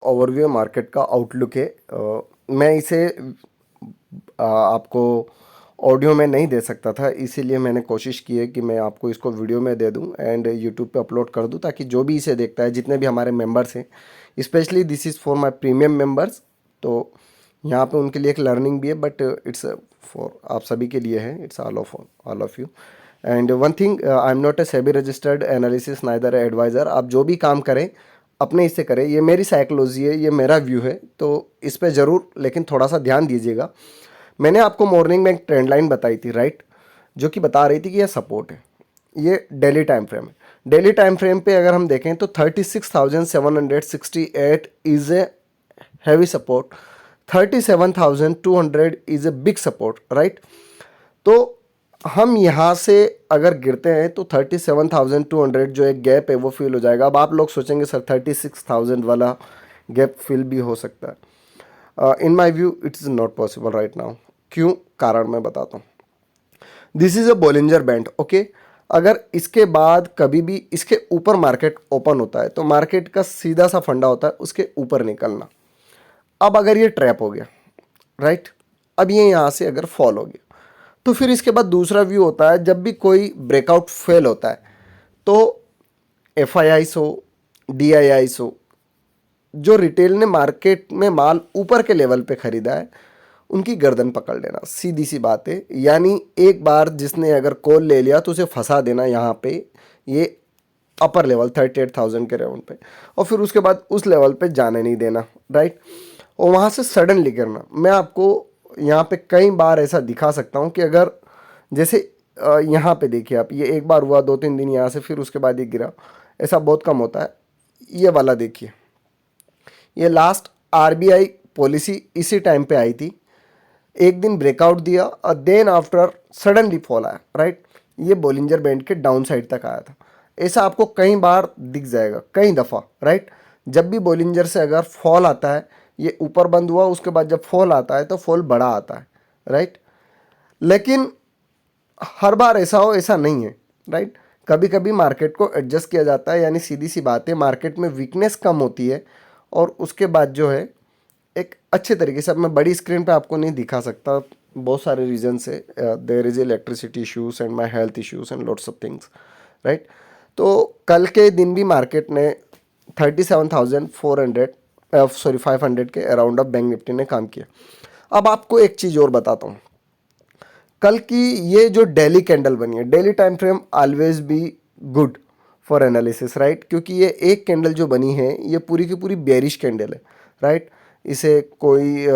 Overview market का outlook है। मैं इसे आपको ऑडियो में नहीं दे सकता था, इसीलिए मैंने कोशिश की है कि मैं आपको इसको वीडियो में दे दूं एंड यूट्यूब पे अपलोड कर दूं, ताकि जो भी इसे देखता है, जितने भी हमारे मेंबर्स हैं, specially this is for my premium members, तो यहाँ पे उनके लिए एक लर्निंग भी है, बट इट्स फॉर आप सभी के लिए है, it's all of you. And one thing, I am not a SEBI registered analysis neither advisor. आप जो भी काम करें अपने इससे करें, ये मेरी साइकोलॉजी है, ये मेरा व्यू है, तो इस पे ज़रूर लेकिन थोड़ा सा ध्यान दीजिएगा। मैंने आपको मॉर्निंग में एक ट्रेंड लाइन बताई थी, राइट, जो कि बता रही थी कि यह सपोर्ट है, ये डेली टाइम फ्रेम है। डेली टाइम फ्रेम पे अगर हम देखें तो 36,768 is a heavy support, 37,200 is a big support, right. तो हम यहाँ से अगर गिरते हैं तो 37,200 जो एक गैप है वो फिल हो जाएगा। अब आप लोग सोचेंगे सर 36,000 वाला गैप फिल भी हो सकता है। In my view it is not possible right now. क्यों? कारण मैं बताता हूँ। This is a Bollinger band, okay. अगर इसके बाद कभी भी इसके ऊपर मार्केट ओपन होता है तो मार्केट का सीधा सा फंडा होता है उसके ऊपर निकलना। अब अगर ये ट्रैप हो गया, राइट, अब ये यहाँ से अगर फॉल हो गया तो फिर इसके बाद दूसरा व्यू होता है, जब भी कोई ब्रेकआउट फेल होता है तो FIIs हो, DIIs हो, जो रिटेल ने मार्केट में माल ऊपर के लेवल पे खरीदा है उनकी गर्दन पकड़ लेना, सीधी सी बात है। यानी एक बार जिसने अगर कॉल ले लिया तो उसे फंसा देना यहाँ पे, ये अपर लेवल 38,000 के राउंड पे, और फिर उसके बाद उस लेवल पे जाने नहीं देना, राइट। और वहाँ से सडनली गिरना। मैं आपको यहाँ पे कई बार ऐसा दिखा सकता हूँ कि अगर जैसे यहाँ पे देखिए आप, ये एक बार हुआ 2-3 दिन यहाँ से, फिर उसके बाद ये गिरा, ऐसा बहुत कम होता है। ये वाला देखिए, ये लास्ट RBI पॉलिसी इसी टाइम पे आई थी, एक दिन ब्रेकआउट दिया और देन आफ्टर सडनली फॉल आया, राइट। ये बोलिंजर बैंड के डाउन साइड तक आया था। ऐसा आपको कई बार दिख जाएगा, कई दफ़ा, राइट। जब भी बोलिंजर से अगर फॉल आता है, ये ऊपर बंद हुआ, उसके बाद जब फॉल आता है तो फॉल बड़ा आता है, राइट। लेकिन हर बार ऐसा हो ऐसा नहीं है, राइट। कभी कभी मार्केट को एडजस्ट किया जाता है, यानी सीधी सी बात है, मार्केट में वीकनेस कम होती है और उसके बाद जो है एक अच्छे तरीके से, अब मैं बड़ी स्क्रीन पे आपको नहीं दिखा सकता, बहुत सारे रीजन से, there is electricity issues and my health issues and lots of things, right. तो कल के दिन भी मार्केट ने 37,400 सॉरी 500 के अराउंड ऑफ बैंक निफ्टी ने काम किया। अब आपको एक चीज़ और बताता हूँ, कल की ये जो डेली कैंडल बनी है, daily time frame always be good for analysis, right, क्योंकि ये एक कैंडल जो बनी है ये पूरी की पूरी बेरिश कैंडल है, राइट। इसे कोई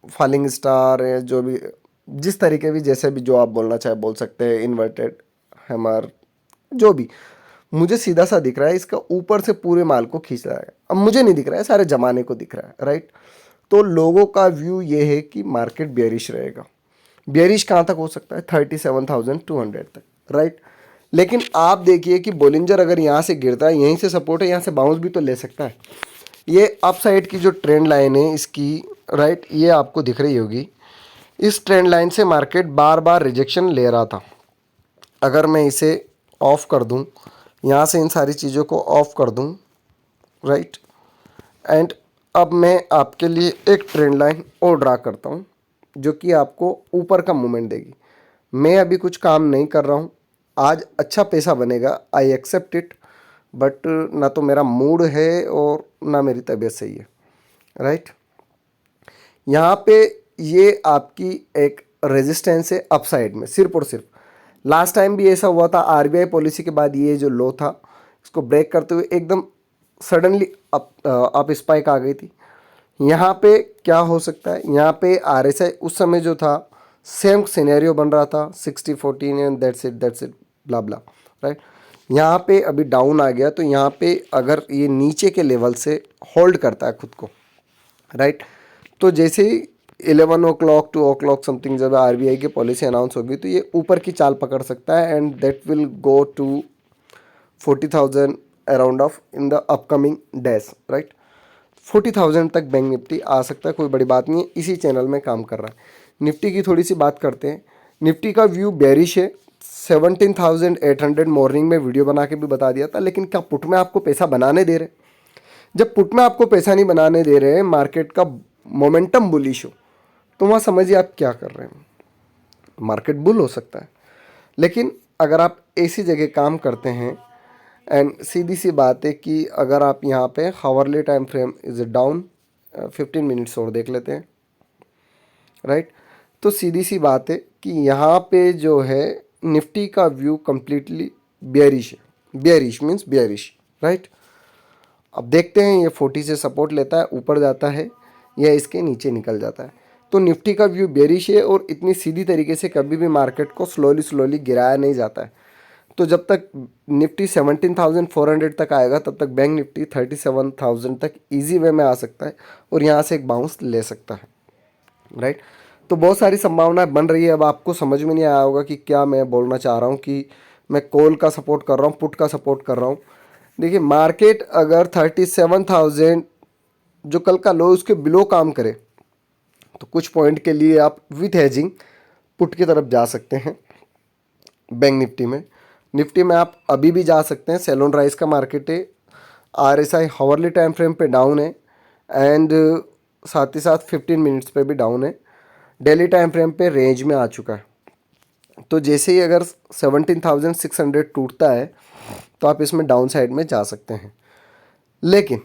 फॉलिंग स्टार है, जो भी जिस तरीके भी, जैसे भी जो आप बोलना चाहे बोल सकते हैं, इन्वर्टेड हैमर, जो भी, मुझे सीधा सा दिख रहा है, इसका ऊपर से पूरे माल को खींच रहा है। अब मुझे नहीं दिख रहा है, सारे जमाने को दिख रहा है, राइट। तो लोगों का व्यू ये है कि मार्केट बेरिश रहेगा। बेरिश कहाँ तक हो सकता है? 37,200 तक, राइट। लेकिन आप देखिए कि बोलिंजर अगर यहाँ से गिरता है, यहीं से सपोर्ट है, यहाँ से बाउंस भी तो ले सकता है। ये अप साइड की जो ट्रेंड लाइन है इसकी, राइट, ये आपको दिख रही होगी। इस ट्रेंड लाइन से मार्केट बार बार रिजेक्शन ले रहा था। अगर मैं इसे ऑफ कर दूं, यहाँ से इन सारी चीज़ों को ऑफ कर दूं, राइट, एंड अब मैं आपके लिए एक ट्रेंड लाइन और ड्रा करता हूँ जो कि आपको ऊपर का मूवमेंट देगी। मैं अभी कुछ काम नहीं कर रहा हूँ, आज अच्छा पैसा बनेगा, आई एक्सेप्ट इट, बट ना तो मेरा मूड है और ना मेरी तबीयत सही है, राइट। यहाँ पे ये आपकी एक रेजिस्टेंस है अपसाइड में, सिर्फ और सिर्फ। लास्ट टाइम भी ऐसा हुआ था, RBI पॉलिसी के बाद ये जो लो था इसको ब्रेक करते हुए एकदम सडनली अप स्पाइक आ गई थी। यहाँ पे क्या हो सकता है, यहाँ पे RSI उस समय जो था सेम सिनेरियो बन रहा था, 60-14 and that's it blah blah, right. यहाँ पे अभी डाउन आ गया, तो यहाँ पे अगर ये नीचे के लेवल से होल्ड करता है खुद को, राइट, तो जैसे ही 11 o'clock 2 o'clock समथिंग जब RBI की पॉलिसी अनाउंस होगी तो ये ऊपर की चाल पकड़ सकता है and that will go to 40,000 around of in the upcoming days, right. 40,000 तक बैंक निफ्टी आ सकता है, कोई बड़ी बात नहीं है, इसी चैनल में काम कर रहा है। निफ्टी की थोड़ी सी बात करते हैं। निफ्टी का व्यू बेरिश है, 17,800 मॉर्निंग में वीडियो बना के भी बता दिया था, लेकिन क्या पुट में आपको पैसा बनाने दे रहे? जब पुट में आपको पैसा नहीं बनाने दे रहे हैं, मार्केट का मोमेंटम बुलिश हो, तो वहाँ समझिए आप क्या कर रहे हैं। मार्केट बुल हो सकता है, लेकिन अगर आप ऐसी जगह काम करते हैं, एंड सीधी सी बात है कि अगर आप यहाँ पे hourly time frame is down, 15 minutes और देख लेते हैं, राइट। तो सीधी सी बात है कि यहाँ पे जो है निफ्टी का व्यू कंप्लीटली बेयरिश है। Bearish means bearish, right. अब देखते हैं ये 40 से सपोर्ट लेता है, ऊपर जाता है या इसके नीचे निकल जाता है। तो निफ्टी का व्यू बेयरिश है और इतनी सीधी तरीके से कभी भी मार्केट को स्लोली गिराया नहीं जाता है। तो जब तक निफ्टी 17,400 तक आएगा, तब तक बैंक निफ्टी 37,000 तक इजी वे में आ सकता है और यहाँ से एक बाउंस ले सकता है, राइट। तो बहुत सारी संभावनाएं बन रही है। अब आपको समझ में नहीं आया होगा कि क्या मैं बोलना चाह रहा हूँ, कि मैं कॉल का सपोर्ट कर रहा हूँ, पुट का सपोर्ट कर रहा हूँ। देखिए, मार्केट अगर 37,000 जो कल का लो उसके बिलो काम करे, तो कुछ पॉइंट के लिए आप विथ हेजिंग पुट की तरफ जा सकते हैं। बैंक निफ्टी में आप अभी भी जा सकते हैं। सेल ऑन राइज का मार्केट है, RSI हावरली टाइम फ्रेम पे डाउन है, एंड साथ ही साथ 15 मिनट्स पे भी डाउन है। डेली टाइम फ्रेम पे रेंज में आ चुका है। तो जैसे ही अगर 17,600 टूटता है, तो आप इसमें डाउन साइड में जा सकते हैं। लेकिन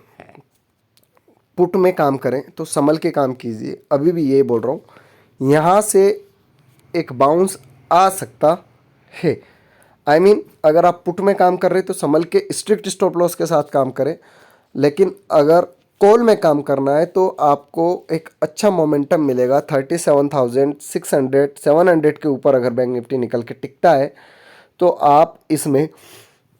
पुट में काम करें तो संभल के काम कीजिए। अभी भी ये बोल रहा हूँ, यहाँ से एक बाउंस आ सकता है। अगर आप पुट में काम कर रहे हैं तो संभल के स्ट्रिक्ट स्टॉप लॉस के साथ काम करें। लेकिन अगर कॉल में काम करना है तो आपको एक अच्छा मोमेंटम मिलेगा। 37,600 700 के ऊपर अगर बैंक निफ्टी निकल के टिकता है, तो आप इसमें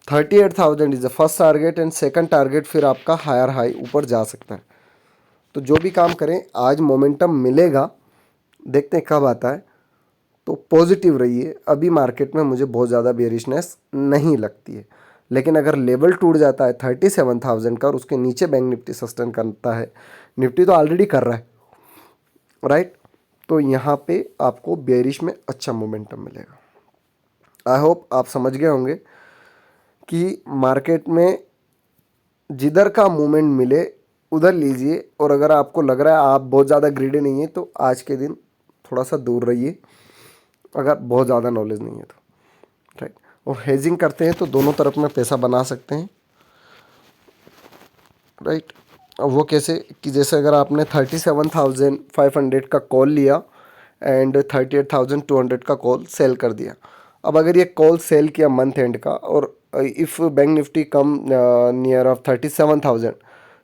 38,000 is the first target, and second target फिर आपका हायर हाई ऊपर जा सकता है। तो जो भी काम करें, आज मोमेंटम मिलेगा, देखते हैं कब आता है। तो पॉजिटिव रहिए। अभी मार्केट में मुझे बहुत ज़्यादा बेयरिशनेस नहीं लगती है। लेकिन अगर लेवल टूट जाता है 37,000 का और उसके नीचे बैंक निफ्टी सस्टेन करता है, निफ्टी तो ऑलरेडी कर रहा है, राइट। तो यहाँ पे आपको बेयरिश में अच्छा मोमेंटम मिलेगा। आई होप आप समझ गए होंगे कि मार्केट में जिधर का मूवमेंट मिले उधर लीजिए। और अगर आपको लग रहा है आप बहुत ज़्यादा ग्रीडी नहीं है, तो आज के दिन थोड़ा सा दूर रहिए, अगर बहुत ज़्यादा नॉलेज नहीं है तो, राइट। और हेजिंग करते हैं तो दोनों तरफ में पैसा बना सकते हैं, राइट। अब वो कैसे, कि जैसे अगर आपने 37,500 का कॉल लिया एंड 38,200 का कॉल सेल कर दिया। अब अगर ये कॉल सेल किया मंथ एंड का, और if bank Nifty come near of 37,000,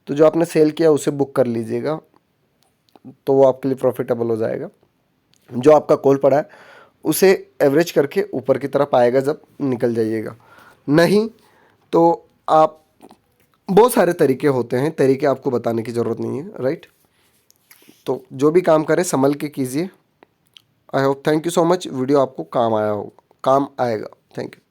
तो जो आपने सेल किया उसे बुक कर लीजिएगा, तो वो आपके लिए प्रॉफिटेबल हो जाएगा। जो आपका कॉल पड़ा है उसे एवरेज करके ऊपर की तरफ आएगा जब निकल जाइएगा। नहीं तो आप, बहुत सारे तरीके होते हैं, तरीके आपको बताने की ज़रूरत नहीं है, राइट। तो जो भी काम करें संभल के कीजिए। I hope, thank you so much. Video आपको काम आया होगा, काम आएगा। Thank you.